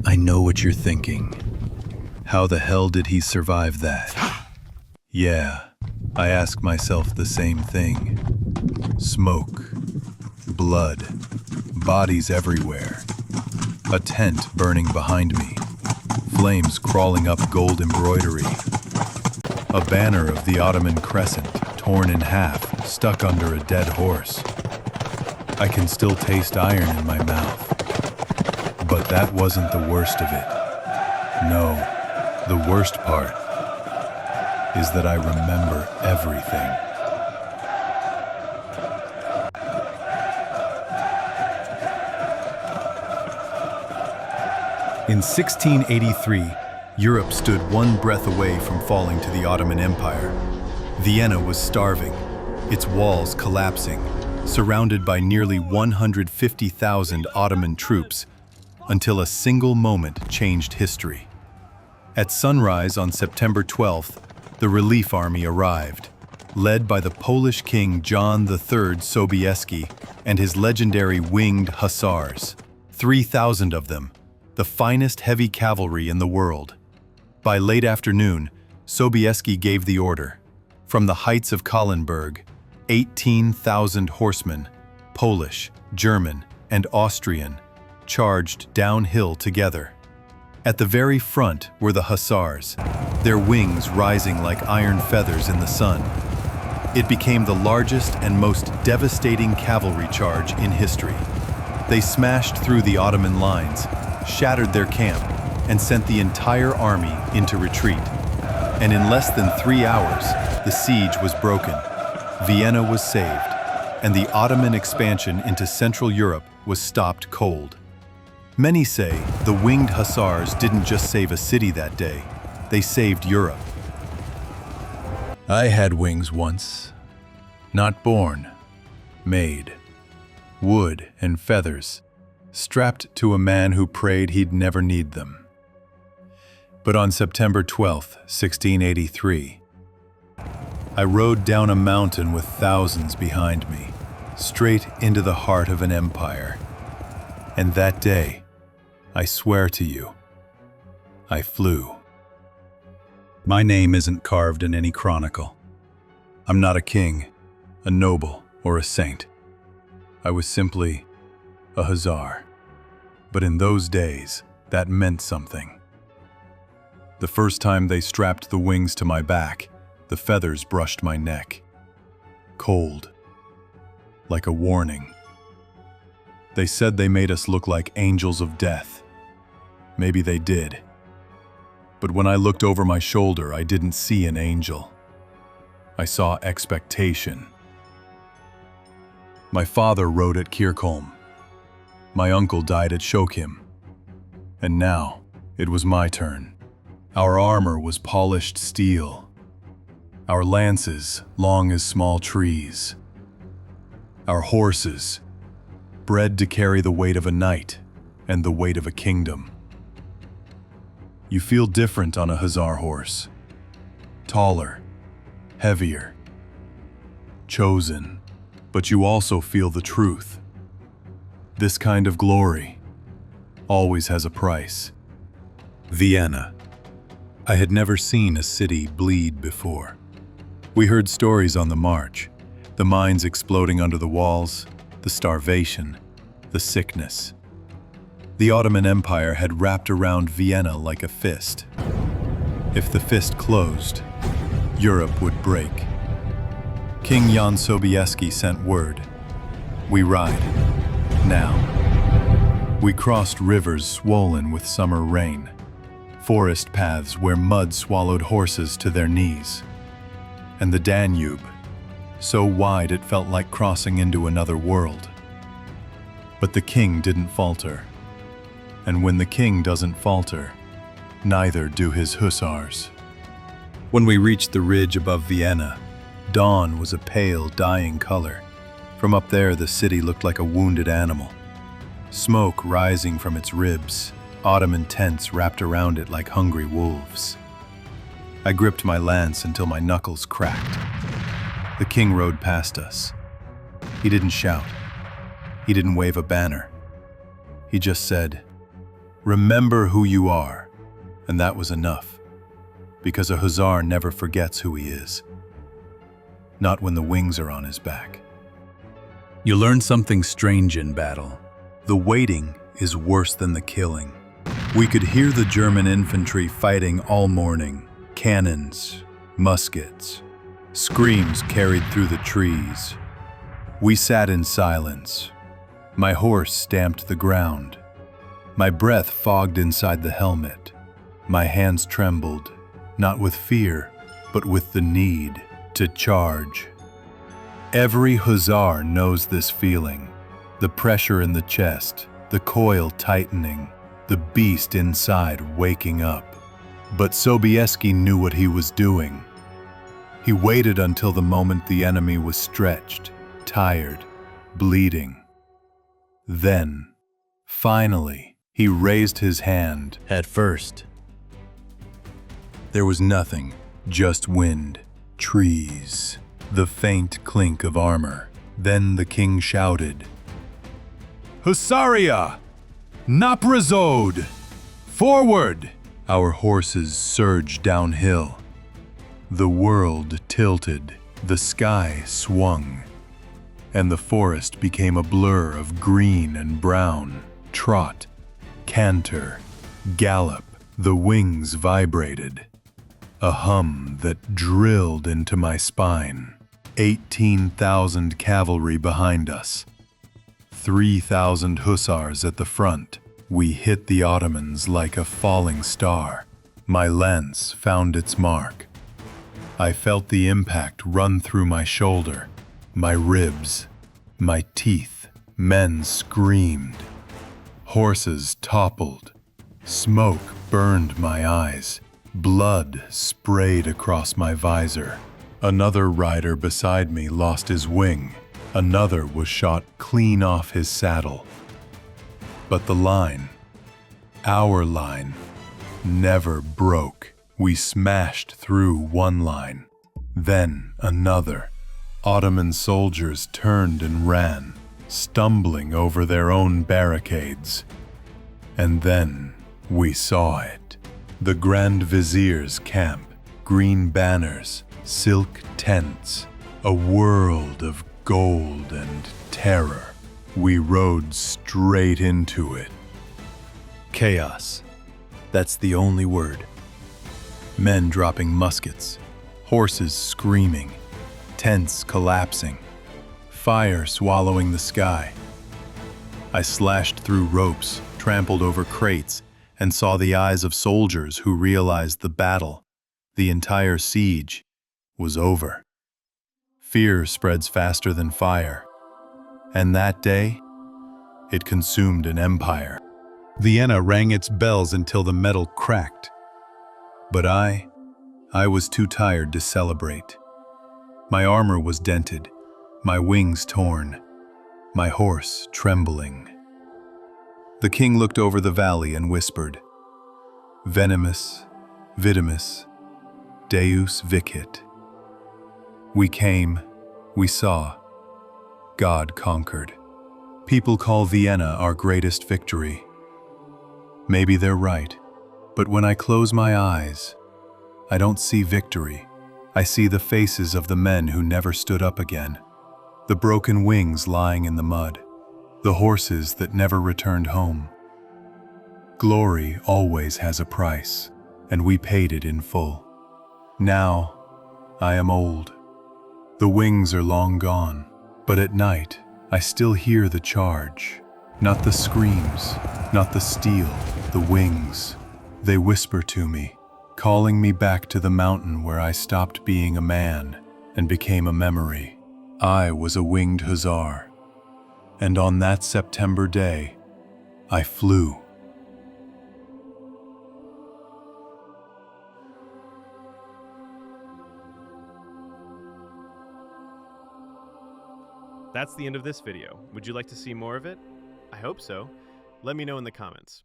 I know what you're thinking. How the hell did he survive that? Yeah, I ask myself the same thing. Smoke, blood, bodies everywhere. A tent burning behind me. Flames crawling up gold embroidery. A banner of the Ottoman crescent, torn in half, stuck under a dead horse. I can still taste iron in my mouth. But that wasn't the worst of it. No, the worst part is that I remember everything. In 1683, Europe stood one breath away from falling to the Ottoman Empire. Vienna was starving, its walls collapsing, surrounded by nearly 150,000 Ottoman troops, until a single moment changed history. At sunrise on September 12th, the relief army arrived, led by the Polish King John III Sobieski and his legendary winged hussars, 3,000 of them, the finest heavy cavalry in the world. By late afternoon, Sobieski gave the order. From the heights of Kahlenberg, 18,000 horsemen, Polish, German, and Austrian, charged downhill together. At the very front were the hussars, their wings rising like iron feathers in the sun. It became the largest and most devastating cavalry charge in history. They smashed through the Ottoman lines, shattered their camp, and sent the entire army into retreat. And in less than 3 hours, the siege was broken. Vienna was saved, and the Ottoman expansion into Central Europe was stopped cold. Many say the winged hussars didn't just save a city that day, they saved Europe. I had wings once. Not born, made. Wood and feathers, strapped to a man who prayed he'd never need them. But on September 12th, 1683, I rode down a mountain with thousands behind me, straight into the heart of an empire. And that day, I swear to you, I flew. My name isn't carved in any chronicle. I'm not a king, a noble, or a saint. I was simply a hussar. But in those days, that meant something. The first time they strapped the wings to my back, the feathers brushed my neck. Cold. Like a warning. They said they made us look like angels of death. Maybe they did. But when I looked over my shoulder, I didn't see an angel. I saw expectation. My father rode at Kirchholm. My uncle died at Schokim. And now, it was my turn. Our armor was polished steel. Our lances, long as small trees. Our horses, bred to carry the weight of a knight and the weight of a kingdom. You feel different on a hussar horse. Taller, heavier, chosen, but you also feel the truth. This kind of glory always has a price. Vienna. I had never seen a city bleed before. We heard stories on the march, the mines exploding under the walls, the starvation, the sickness. The Ottoman Empire had wrapped around Vienna like a fist. If the fist closed, Europe would break. King Jan Sobieski sent word. We ride. Now. We crossed rivers swollen with summer rain, forest paths where mud swallowed horses to their knees, and the Danube, so wide it felt like crossing into another world. But the king didn't falter. And when the king doesn't falter, neither do his hussars. When we reached the ridge above Vienna, dawn was a pale, dying color. From up there, the city looked like a wounded animal. Smoke rising from its ribs, Ottoman tents wrapped around it like hungry wolves. I gripped my lance until my knuckles cracked. The king rode past us. He didn't shout. He didn't wave a banner. He just said, Remember who you are. And that was enough, because a hussar never forgets who he is. Not when the wings are on his back. You learn something strange in battle. The waiting is worse than the killing. We could hear the German infantry fighting all morning. Cannons, muskets, screams carried through the trees. We sat in silence. My horse stamped the ground. My breath fogged inside the helmet. My hands trembled, not with fear, but with the need to charge. Every hussar knows this feeling. The pressure in the chest, the coil tightening, the beast inside waking up. But Sobieski knew what he was doing. He waited until the moment the enemy was stretched, tired, bleeding. Then, finally, he raised his hand. At first, there was nothing, just wind, trees, the faint clink of armor. Then the king shouted, "Hussaria! Naprazode! Forward!" Our horses surged downhill. The world tilted, the sky swung, and the forest became a blur of green and brown. Trot, canter, gallop, the wings vibrated. A hum that drilled into my spine. 18,000 cavalry behind us. 3,000 hussars at the front. We hit the Ottomans like a falling star. My lance found its mark. I felt the impact run through my shoulder, my ribs, my teeth. Men screamed. Horses toppled. Smoke burned my eyes. Blood sprayed across my visor. Another rider beside me lost his wing. Another was shot clean off his saddle. But the line, our line, never broke. We smashed through one line, then another. Ottoman soldiers turned and ran, stumbling over their own barricades. And then we saw it. The Grand Vizier's camp, green banners, silk tents, a world of gold and terror. We rode straight into it. Chaos. That's the only word. Men dropping muskets, horses screaming, tents collapsing, fire swallowing the sky. I slashed through ropes, trampled over crates, and saw the eyes of soldiers who realized the battle, the entire siege, was over. Fear spreads faster than fire. And that day, it consumed an empire. Vienna rang its bells until the metal cracked. But I was too tired to celebrate. My armor was dented, my wings torn, my horse trembling. The king looked over the valley and whispered, "Venemus, vitimus, Deus vicit." We came, we saw. God conquered. People call Vienna our greatest victory. Maybe they're right, but when I close my eyes, I don't see victory. I see the faces of the men who never stood up again, the broken wings lying in the mud, the horses that never returned home. Glory always has a price, and we paid it in full. Now, I am old. The wings are long gone. But at night, I still hear the charge. Not the screams, not the steel, the wings. They whisper to me, calling me back to the mountain where I stopped being a man and became a memory. I was a winged hussar. And on that September day, I flew. That's the end of this video. Would you like to see more of it? I hope so. Let me know in the comments.